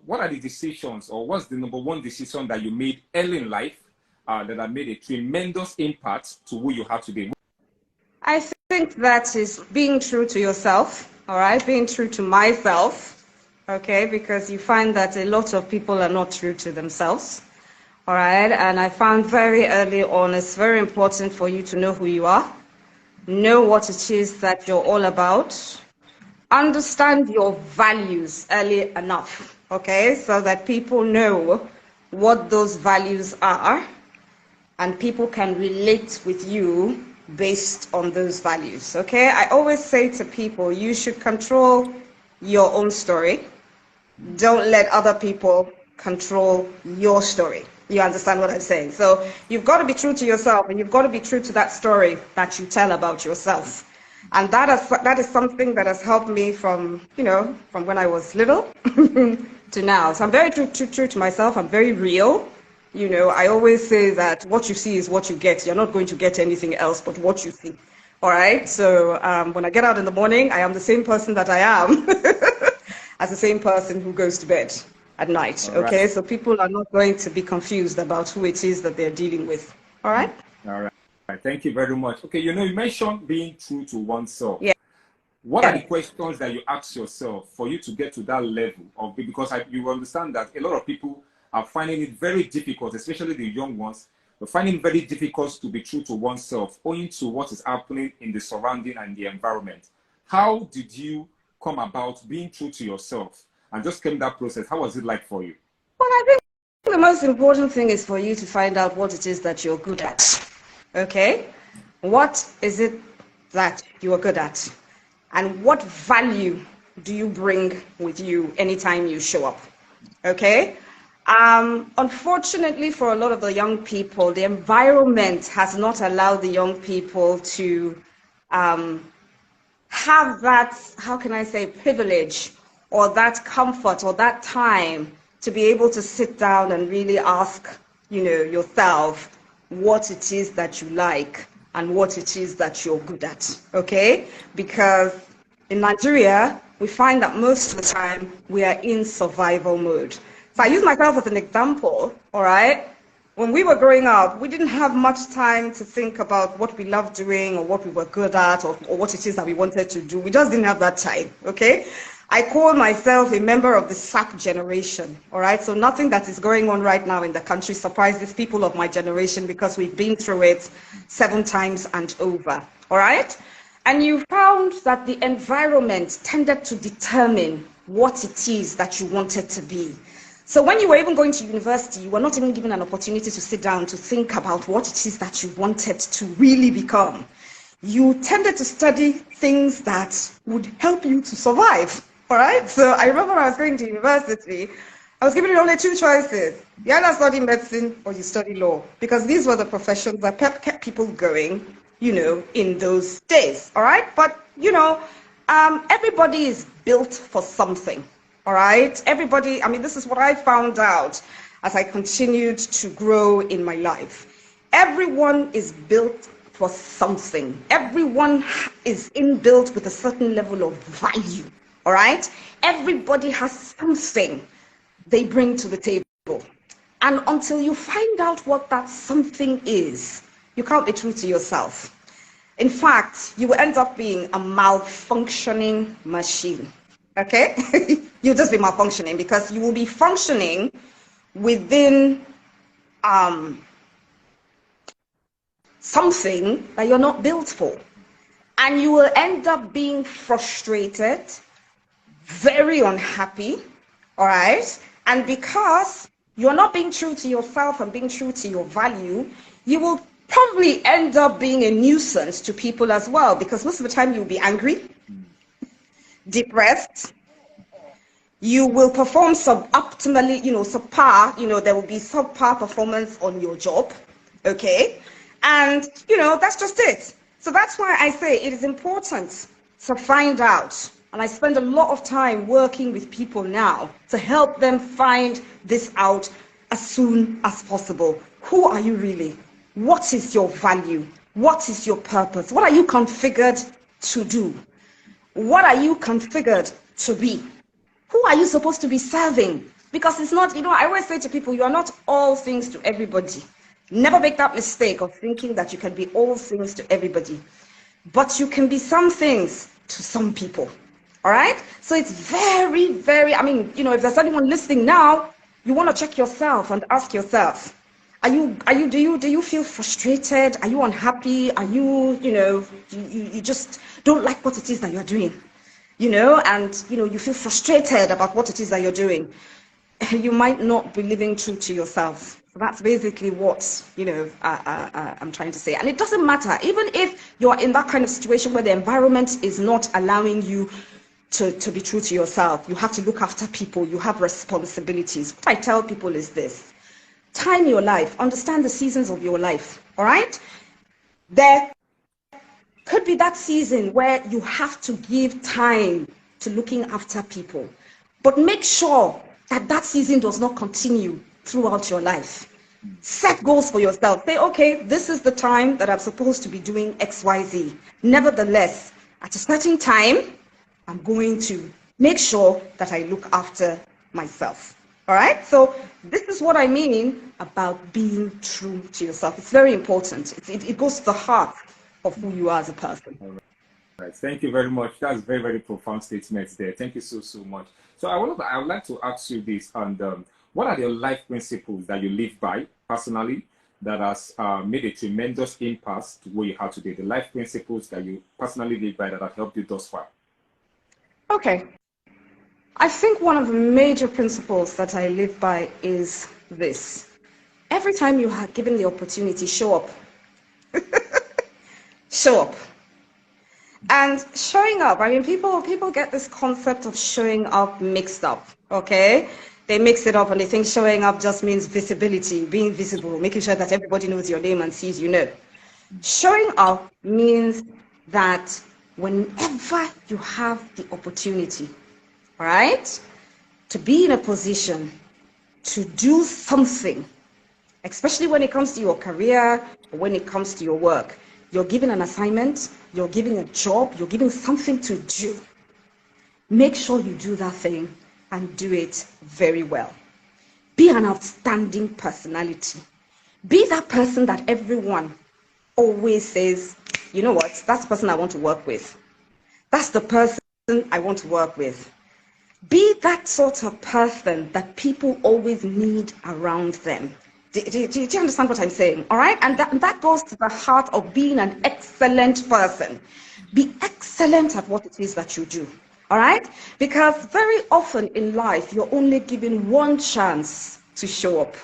what are the decisions, or what's the number one decision that you made early in life that have made a tremendous impact to who you are today? I think that is being true to yourself, all right? Being true to myself, okay? Because you find that a lot of people are not true to themselves, all right? And I found very early on it's very important for you to know who you are, know what it is that you're all about, understand your values early enough, okay? So that people know what those values are and people can relate with you based on those values, okay? I always say to people, you should control your own story. Don't let other people control your story. You understand what I'm saying? So you've got to be true to yourself, and you've got to be true to that story that you tell about yourself. And that is something that has helped me from, from when I was little to now. So I'm very true to myself. I'm very real. I always say that what you see is what you get. You're not going to get anything else but what you see. All right? So when I get out in the morning, I am the same person that I am as the same person who goes to bed at night. All okay? right. So people are not going to be confused about who it is that they're dealing with. All right? All right. Thank you very much. Okay, you mentioned being true to oneself. Yeah. What are the questions that you ask yourself for you to get to that level of, because you understand that a lot of people are finding it very difficult, especially the young ones, they're finding it very difficult to be true to oneself owing to what is happening in the surrounding and the environment. How did you come about being true to yourself? And just came that process, how was it like for you? Well, I think the most important thing is for you to find out what it is that you're good at. Okay? What is it that you are good at? And what value do you bring with you anytime you show up? Okay? Unfortunately, for a lot of the young people, the environment has not allowed the young people to have that, how can I say, privilege or that comfort or that time to be able to sit down and really ask, yourself what it is that you like and what it is that you're good at, okay? Because in Nigeria, we find that most of the time we are in survival mode. So I use myself as an example, all right? When we were growing up, we didn't have much time to think about what we loved doing or what we were good at or what it is that we wanted to do. We just didn't have that time, okay? I call myself a member of the SAP generation, all right? So nothing that is going on right now in the country surprises people of my generation because we've been through it 7 times and over, all right? And you found that the environment tended to determine what it is that you wanted to be. So when you were even going to university, you were not even given an opportunity to sit down to think about what it is that you wanted to really become. You tended to study things that would help you to survive. All right, so I remember when I was going to university, I was given only 2 choices. You either study medicine or you study law, because these were the professions that kept people going, in those days. All right, but, everybody is built for something. All right, everybody, this is what I found out as I continued to grow in my life. Everyone is built for something. Everyone is inbuilt with a certain level of value. All right? Everybody has something they bring to the table. And until you find out what that something is, you can't be true to yourself. In fact, you will end up being a malfunctioning machine. Okay? You'll just be malfunctioning because you will be functioning within something that you're not built for. And you will end up being frustrated, very unhappy, all right? And because you're not being true to yourself and being true to your value, you will probably end up being a nuisance to people as well, because most of the time you'll be angry, depressed, you will perform suboptimally, subpar, there will be subpar performance on your job, okay? And, that's just it. So that's why I say it is important to find out. And I spend a lot of time working with people now to help them find this out as soon as possible. Who are you really? What is your value? What is your purpose? What are you configured to do? What are you configured to be? Who are you supposed to be serving? Because it's not, I always say to people, you are not all things to everybody. Never make that mistake of thinking that you can be all things to everybody. But you can be some things to some people. All right? So it's very, very, if there's anyone listening now, you want to check yourself and ask yourself, do you feel frustrated? Are you unhappy? Are you, you just don't like what it is that you're doing? And you feel frustrated about what it is that you're doing. You might not be living true to yourself. So that's basically what, I'm trying to say. And it doesn't matter, even if you're in that kind of situation where the environment is not allowing you to be true to yourself. You have to look after people. You have responsibilities. What I tell people is this: time your life. Understand the seasons of your life. All right? There could be that season where you have to give time to looking after people. But make sure that season does not continue throughout your life. Set goals for yourself. Say, okay, this is the time that I'm supposed to be doing XYZ. Nevertheless, at a certain time, I'm going to make sure that I look after myself. All right? So this is what I mean about being true to yourself. It's very important. It goes to the heart of who you are as a person. All right. Thank you very much. That's very, very profound statements there. Thank you so, so much. So I would like to ask you this, and what are the life principles that you live by personally that has made a tremendous impact to where you are today? The life principles that you personally live by that have helped you thus far. Okay. I think one of the major principles that I live by is this: every time you are given the opportunity, show up. Show up. And showing up, people get this concept of showing up mixed up, okay? They mix it up and they think showing up just means visibility, being visible, making sure that everybody knows your name and sees you know. Showing up means that whenever you have the opportunity, all right, to be in a position to do something, especially when it comes to your career or when it comes to your work, you're given an assignment, you're giving a job, you're giving something to do. Make sure you do that thing and do it very well. Be an outstanding personality. Be that person that everyone always says, you know what, that's the person I want to work with. That's the person I want to work with. Be that sort of person that people always need around them. Do you understand what I'm saying? All right? And that goes to the heart of being an excellent person. Be excellent at what it is that you do. All right? Because very often in life, you're only given one chance to show up.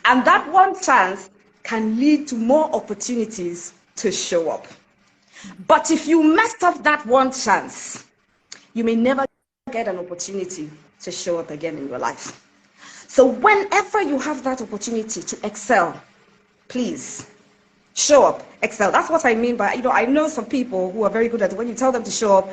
And that one chance can lead to more opportunities to show up. But if you mess up that one chance, you may never get an opportunity to show up again in your life. So whenever you have that opportunity to excel, please show up, excel. That's what I mean by, I know some people who are very good at it. When you tell them to show up,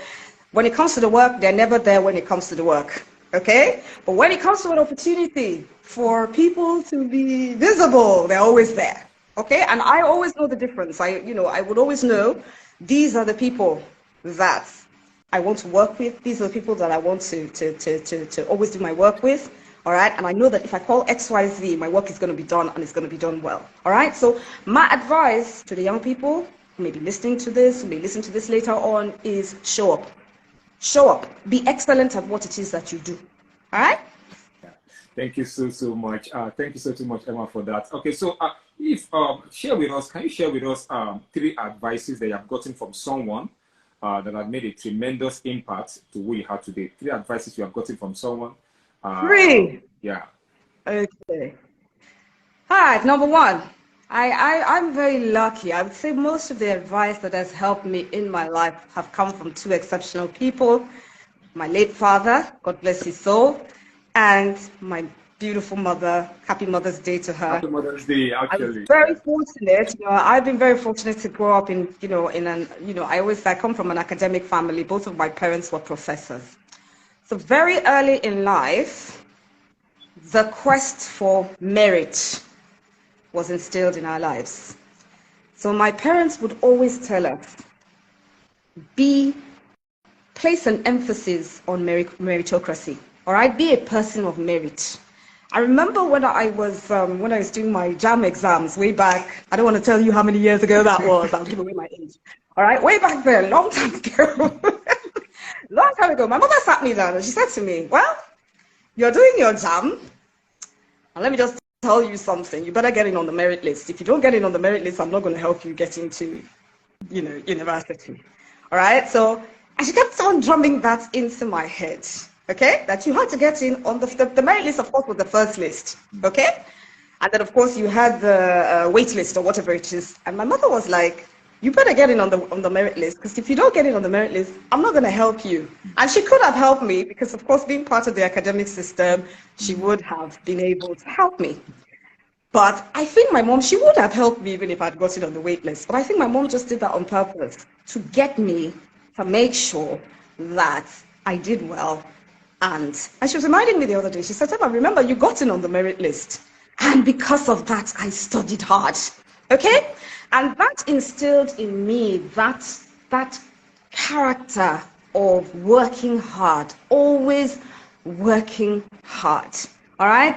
when it comes to the work, they're never there when it comes to the work, okay? But when it comes to an opportunity for people to be visible, they're always there, okay? And I always know the difference. I would always know these are the people that I want to work with. These are the people that I want to always do my work with. All right, and I know that if I call XYZ, my work is going to be done and it's going to be done well. All right, so my advice to the young people who may be listening to this, who may listen to this later on, is show up. Show up. Be excellent at what it is that you do. All right? Thank you so much. Thank you so much, Emma, for that. Okay, so can you share with us 3 advices that you have gotten from someone that have made a tremendous impact to who you are today? 3 advices you have gotten from someone. 3. Yeah. Okay. All right. Number 1, I'm very lucky. I would say most of the advice that has helped me in my life have come from 2 exceptional people: my late father, God bless his soul, and my beautiful mother. Happy Mother's Day to her. Happy Mother's Day, I was actually. very fortunate. I've been very fortunate to grow up in I come from an academic family. Both of my parents were professors. So very early in life, the quest for merit was instilled in our lives. So my parents would always tell us, be place an emphasis on meritocracy. All right, be a person of merit. I remember when I was doing my JAM exams way back. I don't want to tell you how many years ago that was. I'll give away my age. All right, way back then, long time ago. Long time ago, my mother sat me down and she said to me, "Well, you're doing your JAM, and let me just tell you something. You better get in on the merit list. If you don't get in on the merit list, I'm not going to help you get into, university." All right, so and she kept on drumming that into my head. Okay, that you had to get in on the merit list, of course, was the first list. Okay, and then of course you had the wait list or whatever it is. And my mother was like, "You better get in on the merit list, because if you don't get in on the merit list, I'm not going to help you." And she could have helped me because, of course, being part of the academic system, she would have been able to help me. But I think my mom, she would have helped me even if I'd gotten on the wait list. But I think my mom just did that on purpose to get me to make sure that I did well. And she was reminding me the other day, she said, "Emma, remember, you got in on the merit list. And because of that, I studied hard." Okay? And that instilled in me that character of working hard, always working hard. All right?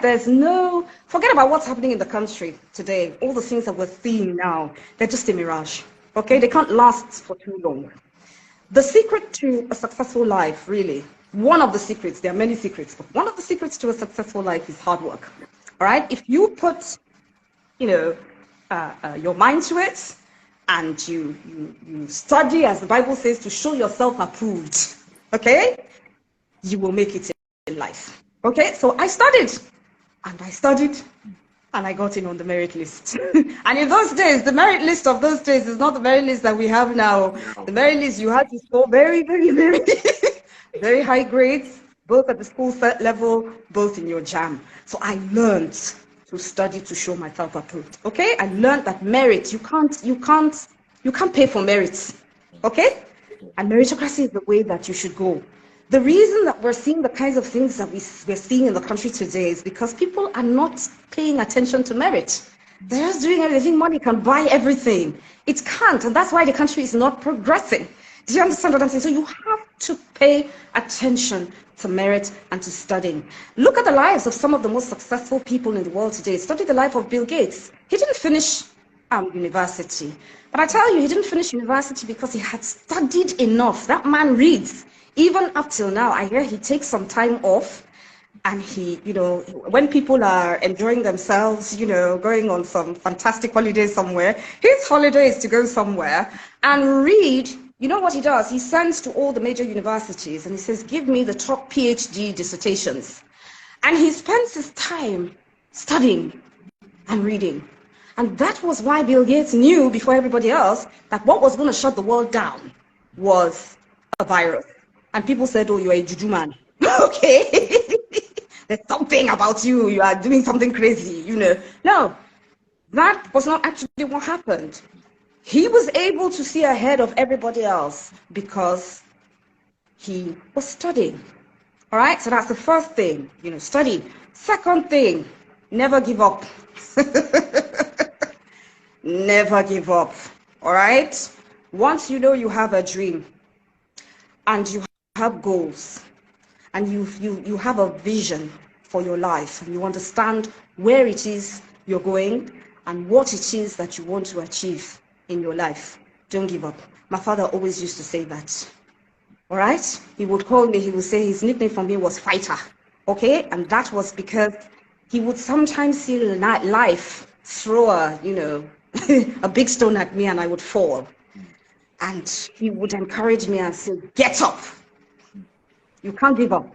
Forget about what's happening in the country today. All the things that we're seeing now, they're just a mirage. Okay? They can't last for too long. The secret to a successful life, really, one of the secrets, there are many secrets, but one of the secrets to a successful life is hard work. All right? If you put, your mind to it, and you study, as the Bible says, to show yourself approved, okay, you will make it in life. Okay, so I studied, and I got in on the merit list. And in those days, the merit list of those days is not the merit list that we have now. The merit list, you had to score very, very, very, very high grades, both at the school set level, both in your JAM. So I learned to study to show myself approved. Okay, I learned that merit, you can't pay for merit. Okay, and meritocracy is the way that you should go. The reason that we're seeing the kinds of things that we're seeing in the country today is because people are not paying attention to merit. They're just doing everything. Money can buy everything. It can't, and that's why the country is not progressing. Do you understand what I'm saying? So you have to pay attention to merit and to studying. Look at the lives of some of the most successful people in the world today. Study the life of Bill Gates. He didn't finish university. But I tell you, he didn't finish university because he had studied enough. That man reads. Even up till now, I hear he takes some time off, and he, when people are enjoying themselves, going on some fantastic holidays somewhere, his holiday is to go somewhere and read. You know what he does? He sends to all the major universities and he says, "Give me the top PhD dissertations." And he spends his time studying and reading. And that was why Bill Gates knew before everybody else that what was going to shut the world down was a virus. And people said, "Oh, you're a juju man." Okay. There's something about you. You are doing something crazy, No, that was not actually what happened. He was able to see ahead of everybody else because he was studying. All right, so that's the first thing, study. Second thing, never give up. Never give up. All right, once you know you have a dream and you have goals and you have a vision for your life and you understand where it is you're going and what it is that you want to achieve in your life, don't give up. My father always used to say that. All right, he would call me, he would say his nickname for me was Fighter. Okay, and that was because he would sometimes see life throw a big stone at me and I would fall, and he would encourage me and say, "Get up. You can't give up.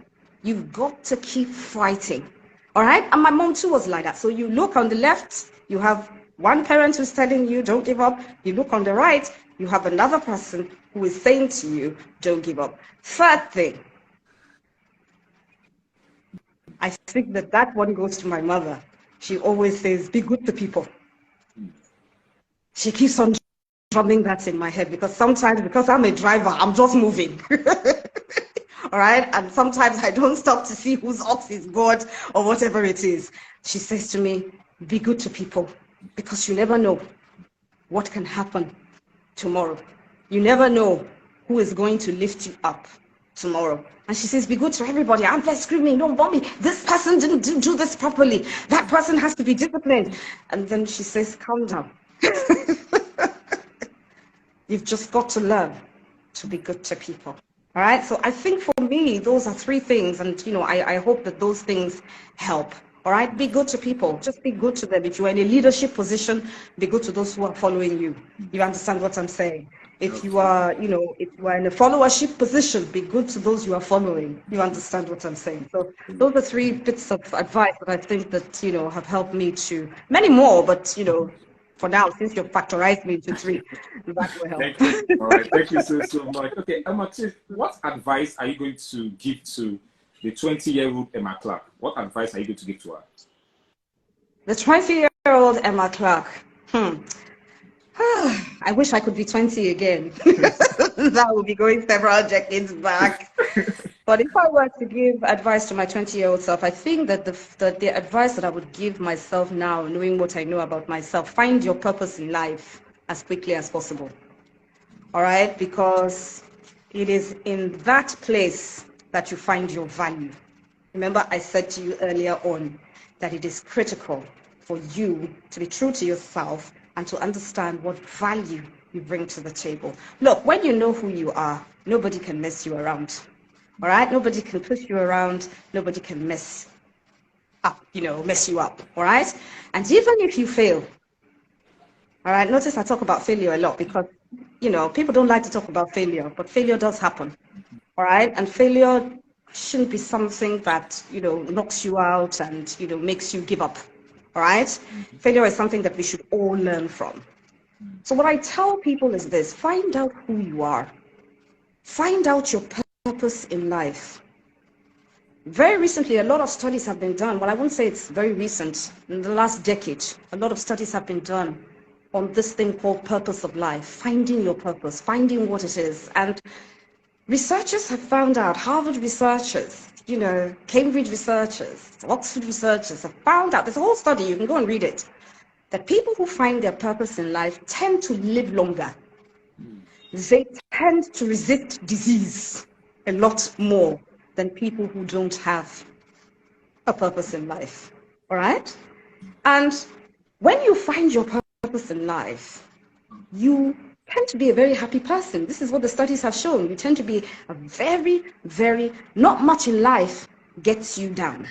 You've got to keep fighting." All right, and my mom too was like that. So you look on the left, you have one parent who's telling you, "Don't give up." You look on the right, you have another person who is saying to you, "Don't give up." Third thing, I think that one goes to my mother. She always says, "Be good to people." She keeps on drumming that in my head because sometimes, because I'm a driver, I'm just moving. All right, and sometimes I don't stop to see whose ox is God or whatever it is. She says to me, "Be good to people, because you never know what can happen tomorrow. You never know who is going to lift you up. tomorrow. And she says, be good to everybody. I'm there screaming, no, mommy, this person didn't do this properly. That person has to be disciplined. And then she says, calm down. You've just got to learn to be good to people. All right. So I think for me, those are three things. And, I hope that those things help. All right. Be good to people. Just be good to them. If you're in a leadership position, be good to those who are following you. You understand what I'm saying? If you are, if you are in a followership position, be good to those you are following. You understand what I'm saying? So those are three bits of advice that I think that, have helped me to many more, but, for now, since you've factorized me into three, that will help. Thank you. All right. Thank you so much. Okay, Emma, what advice are you going to give to the 20-year-old Emma Clark? What advice are you going to give to her? The 20-year-old Emma Clark. I wish I could be 20 again. That would be going several decades back. But if I were to give advice to my 20-year-old self, I think that the advice that I would give myself now, knowing what I know about myself, find your purpose in life as quickly as possible. All right? Because it is in that place that you find your value. Remember, I said to you earlier on that it is critical for you to be true to yourself and to understand what value you bring to the table. Look, when you know who you are, nobody can mess you around. All right? Nobody can push you around. Nobody can mess you up. All right? And even if you fail, all right, notice I talk about failure a lot because, people don't like to talk about failure, but failure does happen. All right? And failure shouldn't be something that, knocks you out and, makes you give up. All right? Failure is something that we should all learn from. So what I tell people is this: find out who you are. Find out your purpose in life. Very recently, a lot of studies have been done. Well, I won't say it's very recent. In the last decade, a lot of studies have been done on this thing called purpose of life, finding your purpose, finding what it is. And researchers have found out, Harvard researchers, Cambridge researchers, Oxford researchers have found out, there's a whole study, you can go and read it, that people who find their purpose in life tend to live longer. They tend to resist disease a lot more than people who don't have a purpose in life. All right? And when you find your purpose in life, you tend to be a very happy person. This is what the studies have shown. You tend to be a very, very, not much in life gets you down.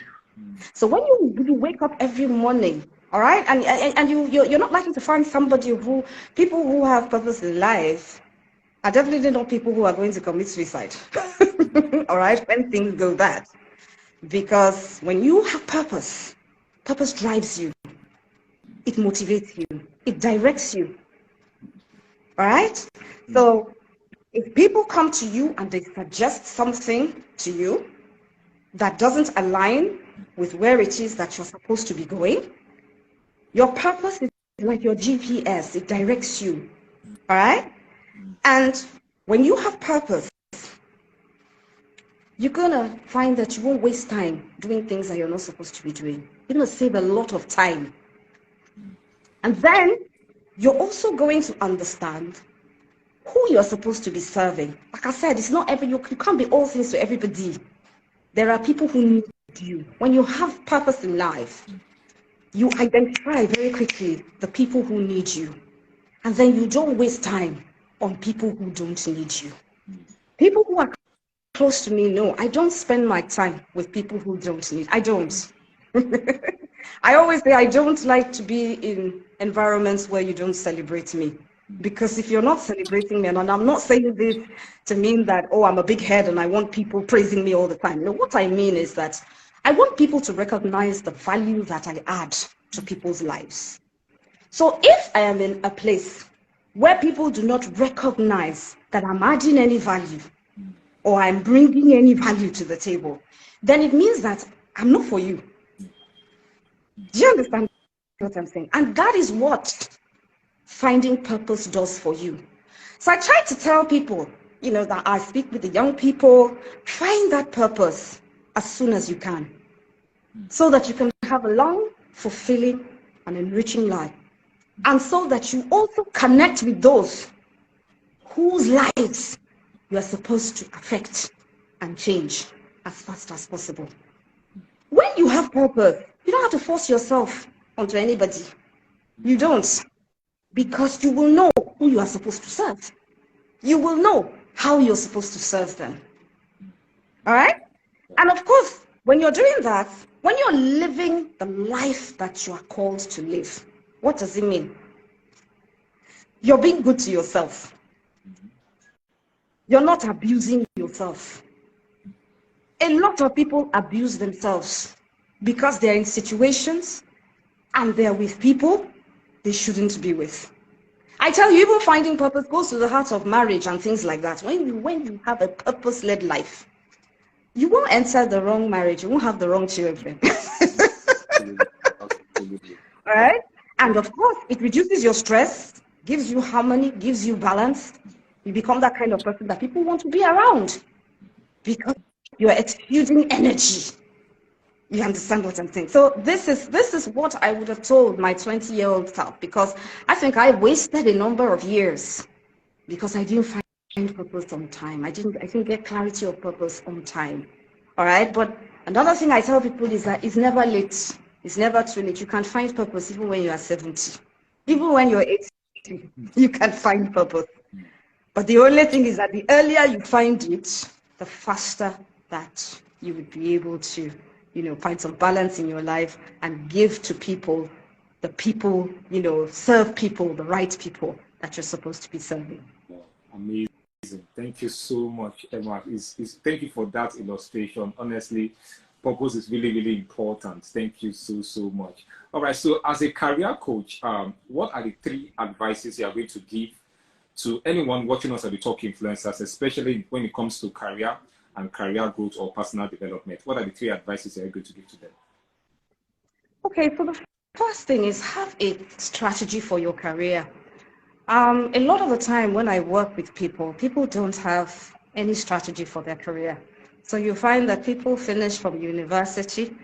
So when you wake up every morning, all right, and you're not likely to find people who have purpose in life are definitely not people who are going to commit suicide. All right, when things go bad. Because when you have purpose drives you. It motivates you. It directs you. All right? So if people come to you and they suggest something to you that doesn't align with where it is that you're supposed to be going, your purpose is like your GPS. It directs you. All right? And when you have purpose, you're going to find that you won't waste time doing things that you're not supposed to be doing. You're going to save a lot of time. And then you're also going to understand who you're supposed to be serving. Like I said, you can't be all things to everybody. There are people who need you. When you have purpose in life, you identify very quickly the people who need you. And then you don't waste time on people who don't need you. People who are close to me know I don't spend my time with people who don't need. I don't. I always say I don't like to be in environments where you don't celebrate me. Because if you're not celebrating me, and I'm not saying this to mean that, oh, I'm a big head and I want people praising me all the time. No, what I mean is that I want people to recognize the value that I add to people's lives. So if I am in a place where people do not recognize that I'm adding any value or I'm bringing any value to the table, then it means that I'm not for you. Do you understand what I'm saying? And that is what finding purpose does for you. So I try to tell people, that I speak with the young people, find that purpose as soon as you can, so that you can have a long, fulfilling, and enriching life. And so that you also connect with those whose lives you are supposed to affect. and change as fast as possible. When you have purpose, you don't have to force yourself onto anybody. You don't, because you will know who you are supposed to serve. You will know how you're supposed to serve them. All right? And of course, when you're doing that, when you're living the life that you are called to live, what does it mean? You're being good to yourself. You're not abusing yourself. A lot of people abuse themselves because they're in situations and they're with people they shouldn't be with. I tell you, even finding purpose goes to the heart of marriage and things like that. When you have a purpose-led life, you won't enter the wrong marriage. You won't have the wrong children. All right? And of course, it reduces your stress, gives you harmony, gives you balance. You become that kind of person that people want to be around because you're exuding energy. You understand what I'm saying? So this is what I would have told my 20-year-old self, because I think I wasted a number of years because I didn't find purpose on time. I didn't get clarity of purpose on time. All right? But another thing I tell people is that it's never late. It's never too late. You can find purpose even when you are 70. Even when you're 80, you can find purpose. But the only thing is that the earlier you find it, the faster that you would be able to, find some balance in your life and give to people, the people, serve people, the right people that you're supposed to be serving. Amazing. Thank you so much, Emma. Thank you for that illustration. Honestly, purpose is really, really important. Thank you so much. All right. So as a career coach, what are the 3 advices you are going to give to anyone watching us at the Talk Influencers, especially when it comes to career and career growth or personal development? What are the 3 advices you are going to give to them? Okay, so the first thing is have a strategy for your career. A lot of the time when I work with people don't have any strategy for their career. So you find that people finish from university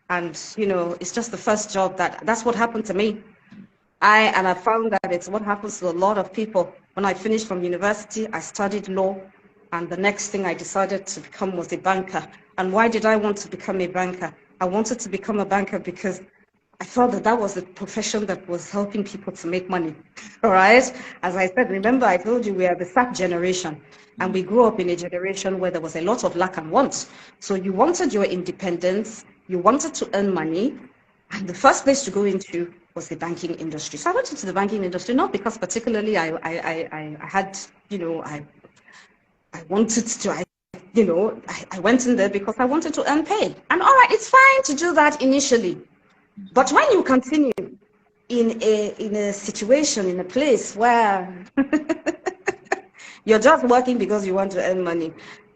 and, it's just the first job that's what happened to me. I found that it's what happens to a lot of people. When I finished from university, I studied law, and the next thing I decided to become was a banker. And why did I want to become a banker? I wanted to become a banker because I felt that was the profession that was helping people to make money. All right? As I said, remember I told you we are the SAP generation, and we grew up in a generation where there was a lot of lack and want. So you wanted your independence, you wanted to earn money, and the first place to go into was the banking industry. So I went into the banking industry, not because particularly I had, I wanted to, I went in there because I wanted to earn pay. And all right, it's fine to do that initially. But when you continue in a situation, in a place where you're just working because you want to earn money,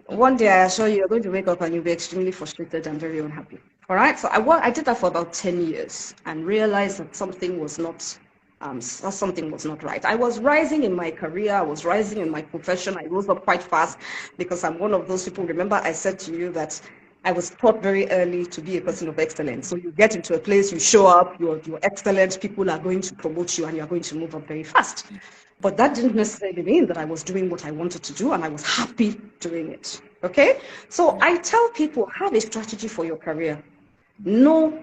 one day I assure you, you're going to wake up and you'll be extremely frustrated and very unhappy. All right, so I did that for about 10 years and realized that something was not right. I was rising in my career, I was rising in my profession. I rose up quite fast because I'm one of those people. Remember, I said to you that I was taught very early to be a person of excellence. So you get into a place, you show up, you're excellent, people are going to promote you and you're going to move up very fast. But that didn't necessarily mean that I was doing what I wanted to do and I was happy doing it. Okay? So I tell people, have a strategy for your career. Know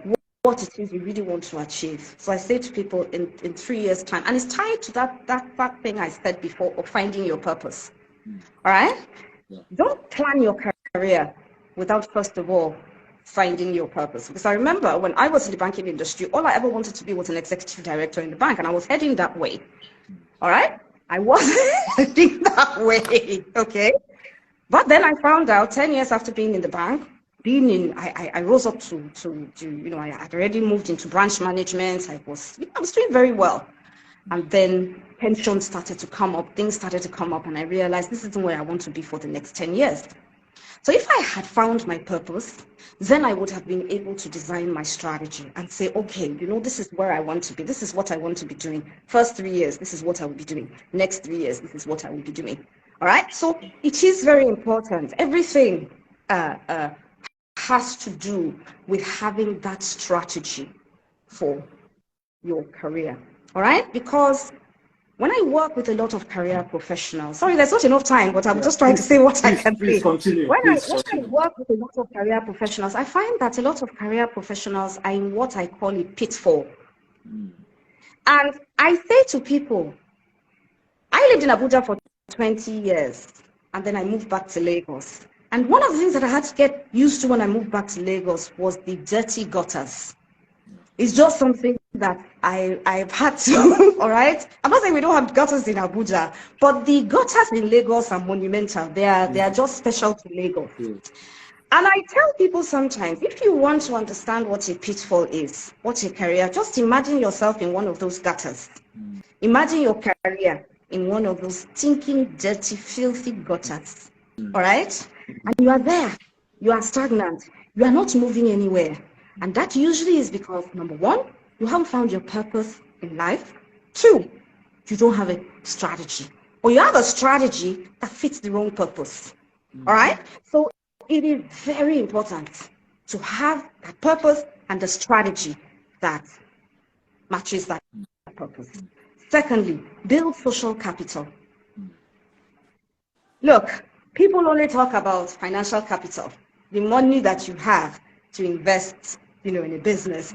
what it is you really want to achieve. So I say to people in 3 years' time, and it's tied to that thing I said before of finding your purpose. All right? Yeah. Don't plan your career without, first of all, finding your purpose. Because I remember when I was in the banking industry, all I ever wanted to be was an executive director in the bank, and I was heading that way. All right? I wasn't heading that way, okay? But then I found out 10 years after being in the bank, I rose up to I had already moved into branch management. I was doing very well. And then pensions started to come up, things started to come up, and I realized this isn't where I want to be for the next 10 years. So if I had found my purpose, then I would have been able to design my strategy and say, okay, this is where I want to be. This is what I want to be doing. First 3 years, this is what I will be doing. Next 3 years, this is what I will be doing. All right? So it is very important. Everything has to do with having that strategy for your career. All right? Because When I work with a lot of career professionals, sorry, there's not enough time, but I'm Yeah, just trying to say what I can please say. continue. When I work with a lot of career professionals, I find that a lot of career professionals are in what I call a pitfall. And I say to people, I lived in Abuja for 20 years, and then I moved back to Lagos. And one of the things that I had to get used to when I moved back to Lagos was the dirty gutters. It's just something that I've had to, all right? I'm not saying we don't have gutters in Abuja, but the gutters in Lagos are monumental. They are just special to Lagos. And I tell people sometimes, if you want to understand what a pitfall is, what a career, just imagine yourself in one of those gutters. Imagine your career in one of those stinking, dirty, filthy gutters. All right? And you are there. You are stagnant. You are not moving anywhere. And that usually is because, number one, you haven't found your purpose in life. Two, you don't have a strategy. Or you have a strategy that fits the wrong purpose. All right? So it is very important to have a purpose and a strategy that matches that purpose. Secondly, build social capital. Look, people only talk about financial capital, the money that you have to invest, in a business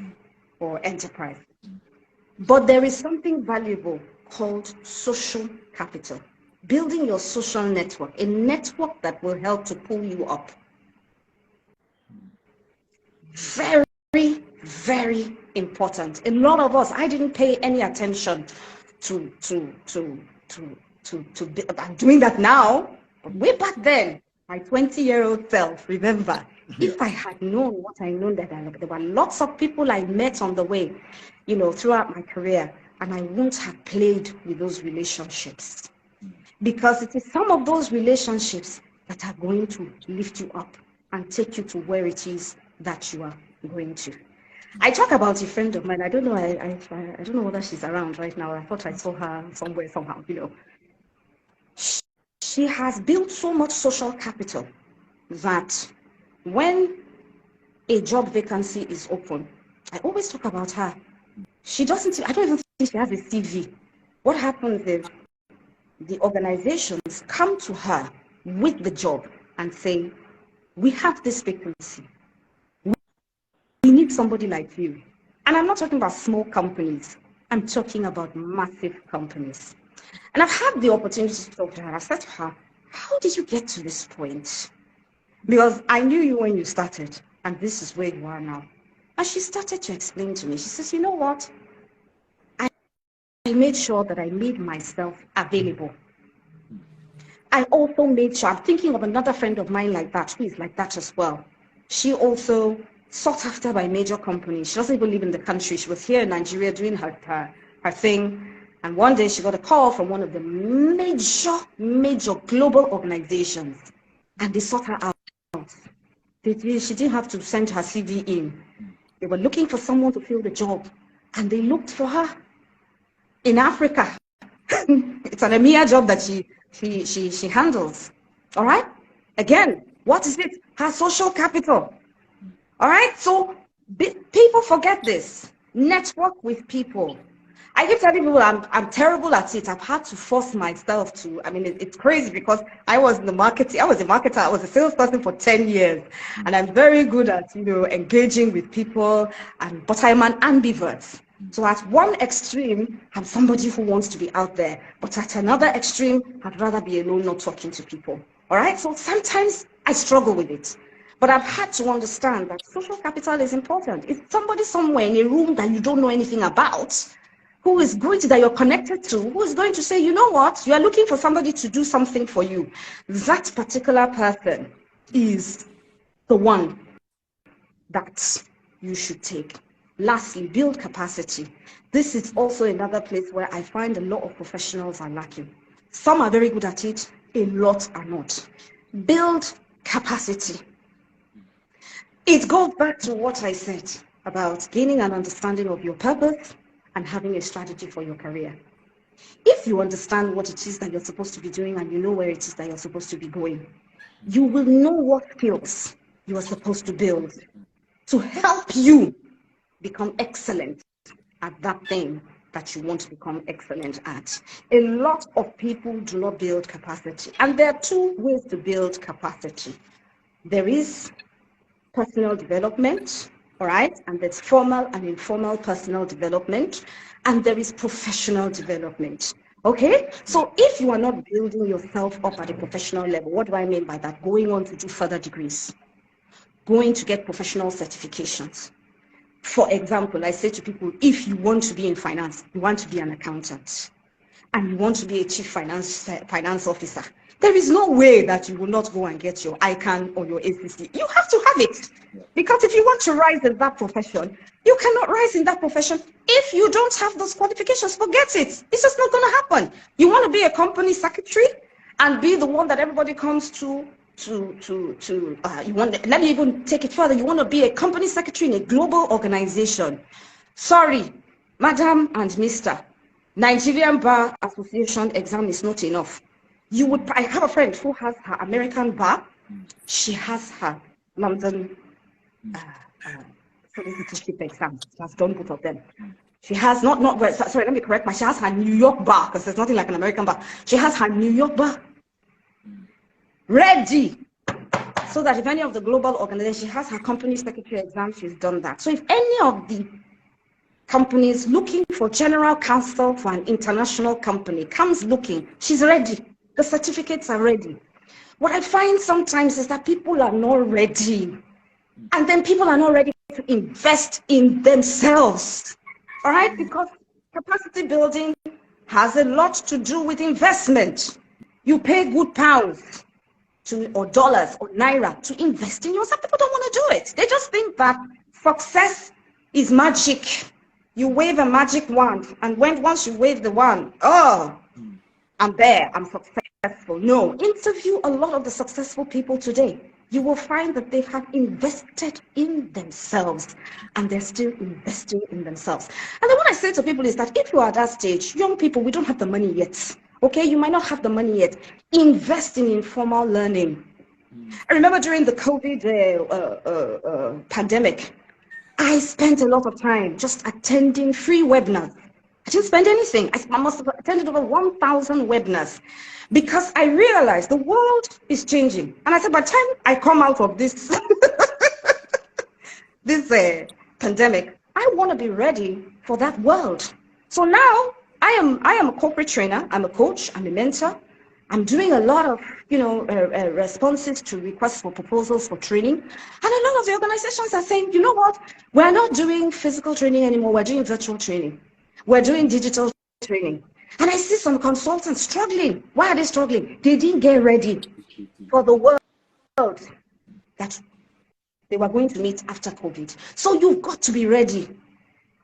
or enterprise. But there is something valuable called social capital. Building your social network, a network that will help to pull you up. Very, very important. A lot of us, I didn't pay any attention to I'm doing that now, but way back then, my 20-year-old self, remember, if I had known what I know, that there were lots of people I met on the way, throughout my career, and I wouldn't have played with those relationships. Because it is some of those relationships that are going to lift you up and take you to where it is that you are going to. I talk about a friend of mine. I don't know. I don't know whether she's around right now. I thought I saw her somewhere somehow. She has built so much social capital that when a job vacancy is open, I always talk about her. She doesn't. I don't even think she has a CV. What happens is the organizations come to her with the job and say, "We have this vacancy. We need somebody like you." And I'm not talking about small companies. I'm talking about massive companies. And I've had the opportunity to talk to her. I said to her, "How did you get to this point? Because I knew you when you started, and this is where you are now." And she started to explain to me. She says, "You know what? I made sure that I made myself available. I also made sure," I'm thinking of another friend of mine like that, who is like that as well. She also sought after by major companies. She doesn't even live in the country. She was here in Nigeria doing her thing. And one day she got a call from one of the major global organizations. And they sought her out. She didn't have to send her CV in. They were looking for someone to fill the job. And they looked for her in Africa. It's an EMEA job that she handles. All right? Again, what is it? Her social capital. All right? So people forget this. Network with people. I keep telling people I'm terrible at it. I've had to force myself to. I mean, it's crazy because I was in the marketing. I was a marketer. I was a salesperson for 10 years. And I'm very good at, engaging with people. But I'm an ambivert. So at one extreme, I'm somebody who wants to be out there. But at another extreme, I'd rather be alone, not talking to people. All right? So sometimes I struggle with it. But I've had to understand that social capital is important. It's somebody somewhere in a room that you don't know anything about, who is going to, that you're connected to, who is going to say, "You know what? You are looking for somebody to do something for you." That particular person is the one that you should take. Lastly, build capacity. This is also another place where I find a lot of professionals are lacking. Some are very good at it, a lot are not. Build capacity. It goes back to what I said about gaining an understanding of your purpose and having a strategy for your career. If you understand what it is that you're supposed to be doing and you know where it is that you're supposed to be going, you will know what skills you are supposed to build to help you become excellent at that thing that you want to become excellent at. A lot of people do not build capacity. And there are two ways to build capacity. There is personal development, all right? And there's formal and informal personal development. And there is professional development. Okay, so if you are not building yourself up at a professional level, what do I mean by that? Going on to do further degrees, going to get professional certifications. For example, I say to people, if you want to be in finance, you want to be an accountant, and you want to be a chief finance officer, there is no way that you will not go and get your ICANN or your ACC. You have to have it. Because if you want to rise in that profession, you cannot rise in that profession if you don't have those qualifications. Forget it. It's just not going to happen. You want to be a company secretary and be the one that everybody comes to let me even take it further. You want to be a company secretary in a global organization. Sorry, Madam and Mr. Nigerian Bar Association exam is not enough. I have a friend who has her American bar. She has her London solicitorship exam. She has done both of them. She has sorry, let me correct she has her New York bar, because there's nothing like an American bar. She has her New York bar ready, so that if any of the global organizations, she has her company secretary exam, she's done that. So if any of the companies looking for general counsel for an international company comes looking, she's ready. The certificates are ready. What I find sometimes is that people are not ready. And then people are not ready to invest in themselves. All right? Because capacity building has a lot to do with investment. You pay good pounds or dollars or naira to invest in yourself. People don't want to do it. They just think that success is magic. You wave a magic wand, and once you wave the wand, oh, I'm there, I'm successful. No, interview a lot of the successful people today. You will find that they have invested in themselves, and they're still investing in themselves. And then what I say to people is that if you are at that stage, young people, we don't have the money yet. Okay, you might not have the money yet. Invest in informal learning. I remember during the COVID pandemic, I spent a lot of time just attending free webinars. I didn't spend anything. I must have attended over 1,000 webinars, because I realized the world is changing. And I said, by the time I come out of this, this pandemic, I want to be ready for that world. So now I am a corporate trainer. I'm a coach. I'm a mentor. I'm doing a lot of, responses to requests for proposals for training. And a lot of the organizations are saying, you know what? We're not doing physical training anymore. We're doing virtual training. We're doing digital training. And I see some consultants struggling. Why are they struggling? They didn't get ready for the world that they were going to meet after COVID. So you've got to be ready.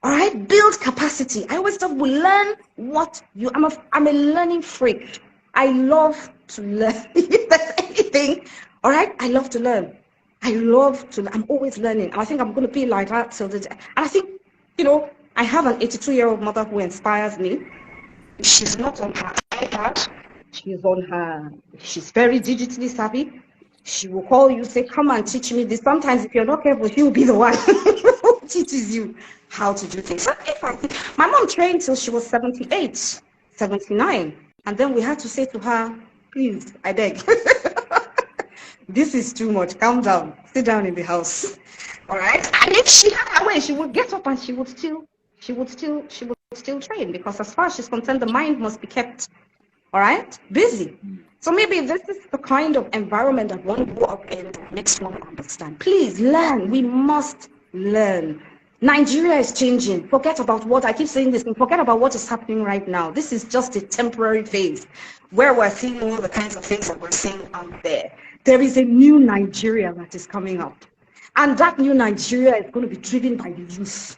All right? Build capacity. I always tell people, learn what you... I'm a learning freak. I love to learn. If there's anything, all right? I love to learn. I'm always learning. And I think I'm going to be like that till the day. And I think, I have an 82-year-old mother who inspires me. She's not on her iPad. She's very digitally savvy. She will call you, say, come and teach me this. Sometimes if you're not careful, she will be the one who teaches you how to do things. My mom trained till she was 78, 79. And then we had to say to her, please, I beg, this is too much. Calm down. Sit down in the house. All right? And if she had her way, she would get up and she would still train, because as far as she's concerned, the mind must be kept, all right, busy. So maybe this is the kind of environment that one grew up in that makes one understand. Please learn. We must learn. Nigeria is changing. Forget about what I keep saying this thing. Forget about what is happening right now. This is just a temporary phase where we're seeing all the kinds of things that we're seeing out there. There is a new Nigeria that is coming up. And that new Nigeria is going to be driven by the youth.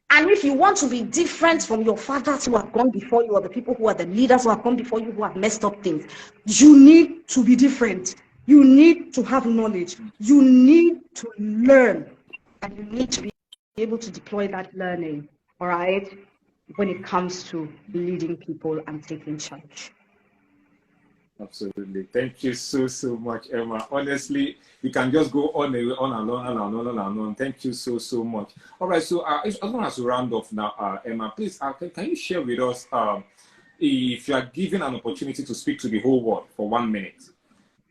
And if you want to be different from your fathers who have gone before you, or the people who are the leaders who have gone before you, who have messed up things, you need to be different. You need to have knowledge. You need to learn. And you need to be able to deploy that learning, all right, when it comes to leading people and taking charge. Absolutely. Thank you so much, Emma. Honestly, you can just go on and on and on and on. Thank you so much. All right. So as long as we round off now, Emma, please, can you share with us if you are given an opportunity to speak to the whole world for 1 minute,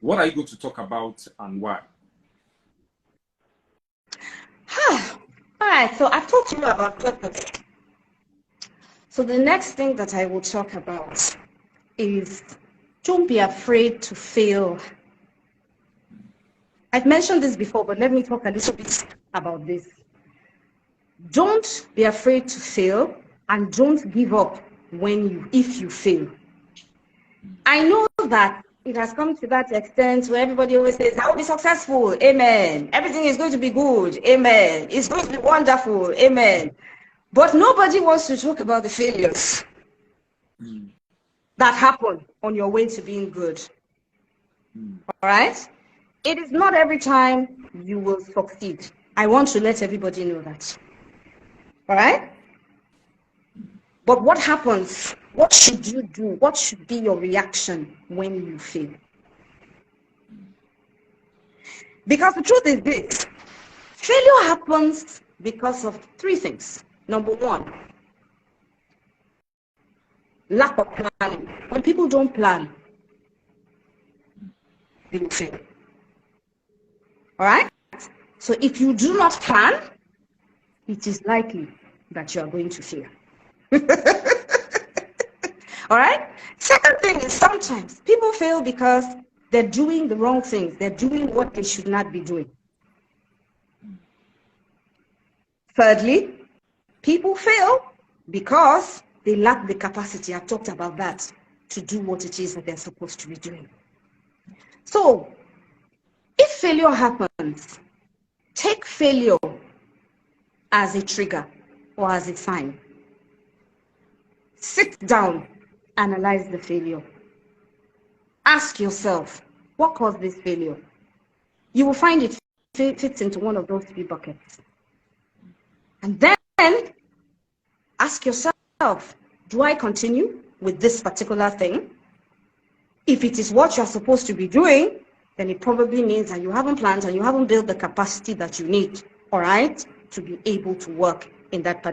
what are you going to talk about and why? All right, so I've talked to you about purpose. So the next thing that I will talk about is don't be afraid to fail. I've mentioned this before, but let me talk a little bit about this. Don't be afraid to fail, and don't give up if you fail. I know that it has come to that extent where everybody always says, I will be successful, amen. Everything is going to be good, amen. It's going to be wonderful, amen. But nobody wants to talk about the failures that happen on your way to being good. All right? It is not every time you will succeed. I want to let everybody know that. All right? But what happens? What should you do? What should be your reaction when you fail? Because the truth is this: failure happens because of three things. Number one, lack of planning. When people don't plan, they will fail. All right? So if you do not plan, it is likely that you are going to fail. All right? Second thing is sometimes people fail because they're doing the wrong things. They're doing what they should not be doing. Thirdly, people fail because they lack the capacity, I've talked about that, to do what it is that they're supposed to be doing. So, if failure happens, take failure as a trigger or as a sign. Sit down, analyze the failure. Ask yourself, what caused this failure? You will find it fits into one of those three buckets. And then ask yourself, do I continue with this particular thing? If it is what you're supposed to be doing, then it probably means that you haven't planned and you haven't built the capacity that you need, all right, to be able to work in that,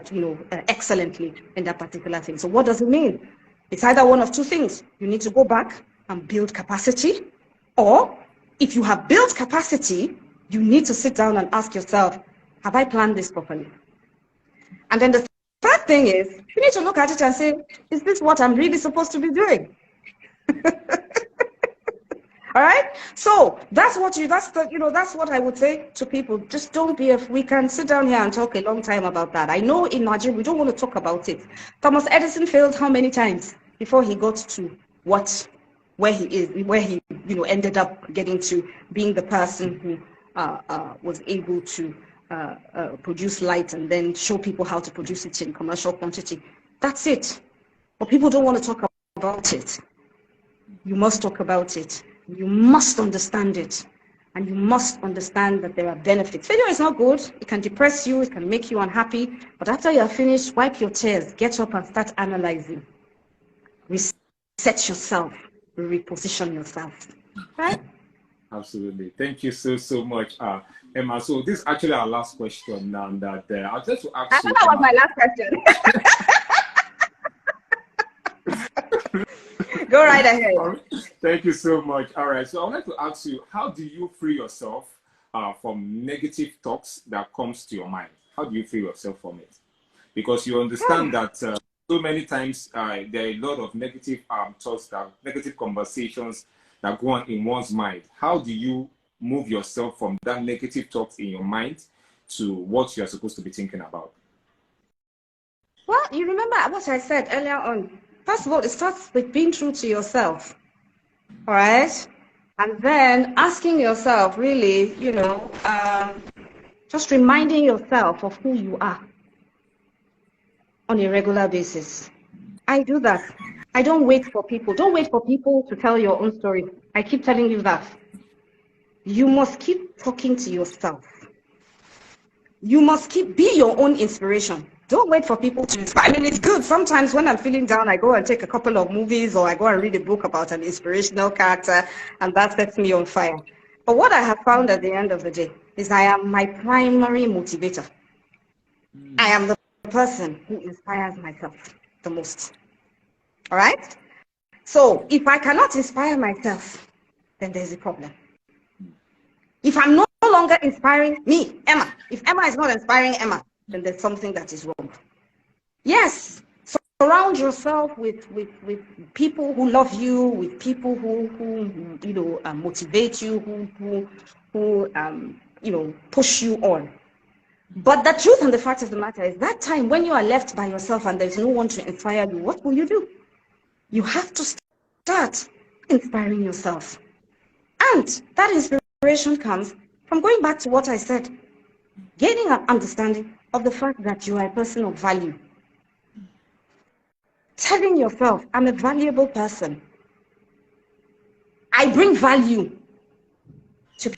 excellently in that particular thing. So what does it mean? It's either one of two things. You need to go back and build capacity, or if you have built capacity, you need to sit down and ask yourself, have I planned this properly? And then the third thing is, you need to look at it and say, is this what I'm really supposed to be doing? All right. So that's what I would say to people. Just don't be we can sit down here and talk a long time about that. I know in Nigeria we don't want to talk about it. Thomas Edison failed how many times before he got to where he ended up getting to being the person who was able to produce light and then show people how to produce it in commercial quantity. That's it. But people don't want to talk about it. You must talk about it. You must understand it. And you must understand that there are benefits. Failure is not good. It can depress you. It can make you unhappy. But after you are finished, wipe your tears. Get up and start analyzing. Reset yourself. Reposition yourself. Right? Absolutely. Thank you so much, Emma. So this is actually our last question now. That I'll just ask you. I thought that was my last question. Go right ahead. Thank you so much. All right. So I would like to ask you, how do you free yourself from negative talks that comes to your mind? How do you free yourself from it? Because you understand that so many times there are a lot of negative thoughts, negative conversations that go on in one's mind. How do you move yourself from that negative thoughts in your mind to what you're supposed to be thinking about? Well, you remember what I said earlier on. First of all, it starts with being true to yourself, all right? And then asking yourself, really, just reminding yourself of who you are on a regular basis. I do that. I don't wait for people. Don't wait for people to tell your own story. I keep telling you that. You must keep talking to yourself. You must be your own inspiration. Don't wait for people to inspire. I mean, it's good. Sometimes when I'm feeling down, I go and take a couple of movies or I go and read a book about an inspirational character, and that sets me on fire. But what I have found at the end of the day is I am my primary motivator. I am the person who inspires myself the most. All right? So if I cannot inspire myself, then there's a problem. If I'm no longer inspiring me, Emma, if Emma is not inspiring Emma, then there's something that is wrong. Yes, surround yourself with people who love you, with people who motivate you, who push you on. But the truth and the fact of the matter is that time when you are left by yourself and there's no one to inspire you, what will you do? You have to start inspiring yourself. And that inspiration comes from going back to what I said, gaining an understanding of the fact that you are a person of value. Telling yourself, I'm a valuable person. I bring value to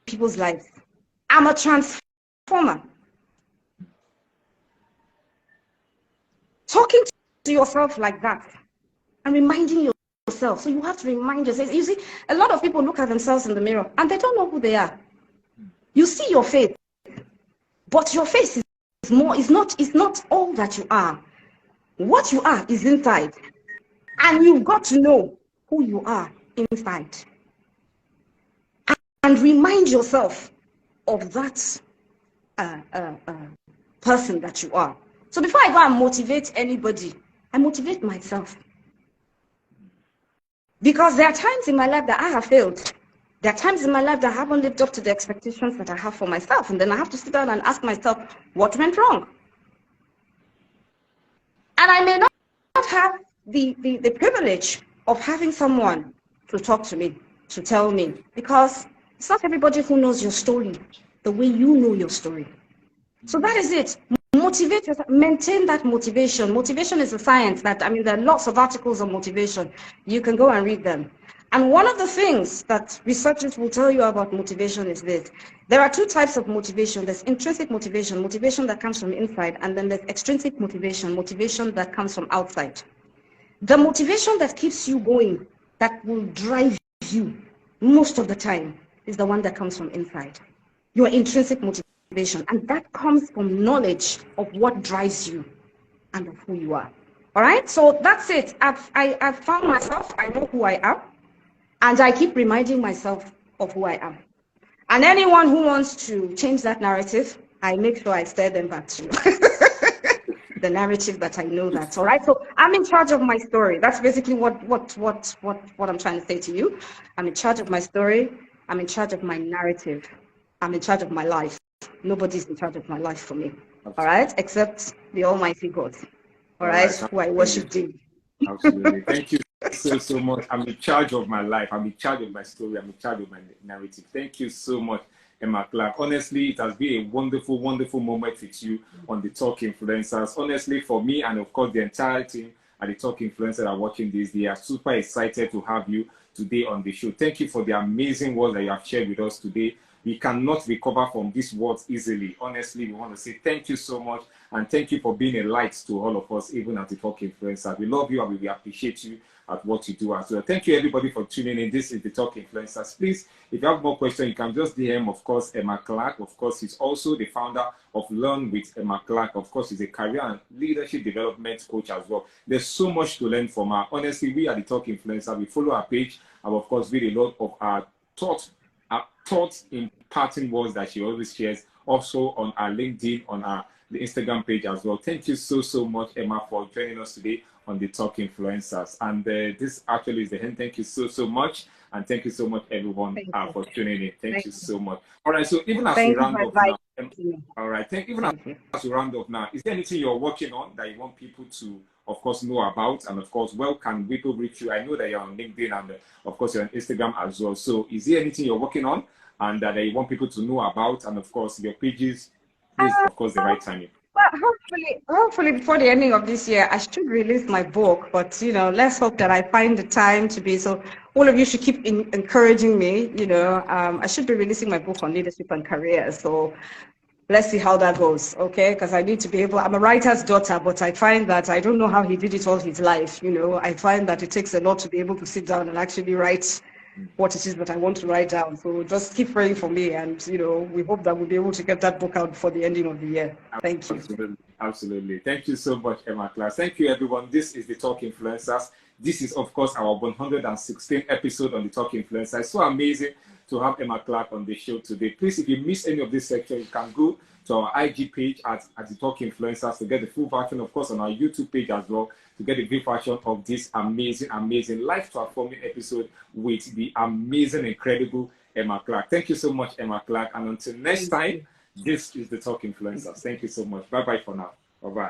people's lives. I'm a transformer. Talking to yourself like that and reminding yourself. So you have to remind yourself. You see, a lot of people look at themselves in the mirror and they don't know who they are. You see your face, but your face is not all that you are. What you are is inside. And you've got to know who you are inside. And remind yourself of that person that you are. So before I go and motivate anybody, I motivate myself. Because there are times in my life that I have failed. There are times in my life that I haven't lived up to the expectations that I have for myself. And then I have to sit down and ask myself, what went wrong? And I may not have the privilege of having someone to talk to me, to tell me, because it's not everybody who knows your story the way you know your story. So that is it. Motivate yourself, maintain that motivation. Motivation is a science that, there are lots of articles on motivation. You can go and read them. And one of the things that researchers will tell you about motivation is this. There are two types of motivation. There's intrinsic motivation, motivation that comes from inside, and then there's extrinsic motivation, motivation that comes from outside. The motivation that keeps you going, that will drive you most of the time, is the one that comes from inside. Your intrinsic motivation, and that comes from knowledge of what drives you and of who you are. All right, so that's it. I've found myself. I know who I am, and I keep reminding myself of who I am. And anyone who wants to change that narrative, I make sure I steer them back to the narrative that I know that. All right, so I'm in charge of my story. That's basically what I'm trying to say to you. I'm in charge of my story. I'm in charge of my narrative. I'm in charge of my life. Nobody's in charge of my life for me. Absolutely. All right, except the Almighty God. All right, who I worship daily. Absolutely. Thank you so much. I'm in charge of my life. I'm in charge of my story. I'm in charge of my narrative. Thank you so much, Emma Clark. Honestly, it has been a wonderful, wonderful moment with you on the Talk Influencers. Honestly, for me and of course the entire team at the Talk Influencers are watching this. They are super excited to have you today on the show. Thank you for the amazing words that you have shared with us today. We cannot recover from these words easily. Honestly, we want to say thank you so much, and thank you for being a light to all of us, even at the Talk Influencers. We love you and we appreciate you at what you do as well. Thank you, everybody, for tuning in. This is the Talk Influencers. Please, if you have more questions, you can just DM, of course, Emma Clark. Of course, he's also the founder of Learn with Emma Clark. Of course, he's a career and leadership development coach as well. There's so much to learn from her. Honestly, we are the Talk Influencers. We follow our page and, of course, read a lot of our thoughts imparting words that she always shares, also on our LinkedIn, on our the Instagram page as well. Thank you so much, Emma, for joining us today on the Talk Influencers. And this actually is the end. Thank you so much, and thank you so much, everyone, for tuning in. Thank you so much. All right, so even as we round up now, all right, as we round up now, is there anything you're working on that you want people to, of course, know about? And of course, where can people reach you? I know that you're on LinkedIn and of course you're on Instagram as well. So is there anything you're working on and that you want people to know about? And of course, your pages, this is of course the right timing. Well, hopefully before the ending of this year, I should release my book. But let's hope that I find the time to be. So all of you should keep encouraging me. I should be releasing my book on leadership and career. So let's see how that goes, okay? Because I need to be able, I'm a writer's daughter, but I find that I don't know how he did it all his life, you know. I find that it takes a lot to be able to sit down and actually write what it is that I want to write down. So just keep praying for me, and, you know, we hope that we'll be able to get that book out before the ending of the year. Thank you. Absolutely. Absolutely. Thank you so much, Emma Class. Thank you, everyone. This is the Talk Influencers. This is, of course, our 116th episode on the Talk Influencers. It's so amazing to have Emma Clark on the show today. Please, if you miss any of this section, you can go to our IG page at the Talk Influencers to get the full version, of course, on our YouTube page as well, to get the full version of this amazing life transforming episode with the amazing, incredible Emma Clark. Thank you so much, Emma Clark. And until next time, this is the Talk Influencers. Thank you so much. Bye-bye for now. Bye-bye.